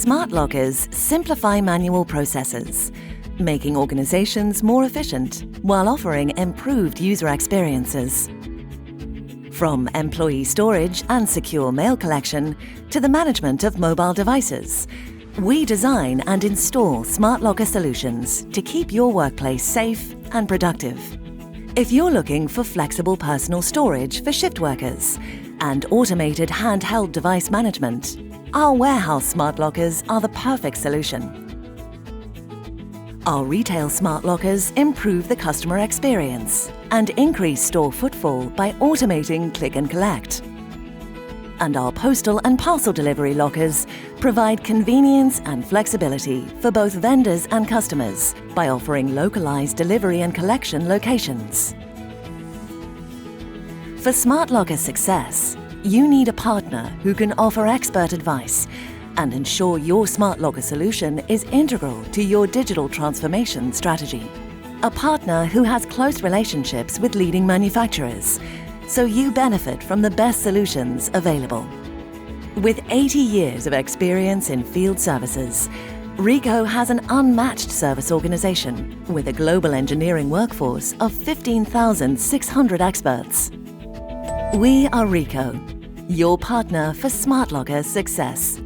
Smart lockers simplify manual processes, making organizations more efficient while offering improved user experiences. From employee storage and secure mail collection to the management of mobile devices, we design and install smart locker solutions to keep your workplace safe and productive. If you're looking for flexible personal storage for shift workers and automated handheld device management, our warehouse smart lockers are the perfect solution. Our retail smart lockers improve the customer experience and increase store footfall by automating click and collect. And our postal and parcel delivery lockers provide convenience and flexibility for both vendors and customers by offering localized delivery and collection locations. For smart locker success, you need a partner who can offer expert advice and ensure your smart locker solution is integral to your digital transformation strategy. A partner who has close relationships with leading manufacturers, so you benefit from the best solutions available. With 80 years of experience in field services, Ricoh has an unmatched service organization with a global engineering workforce of 15,600 experts. We are Ricoh, your partner for smart locker success.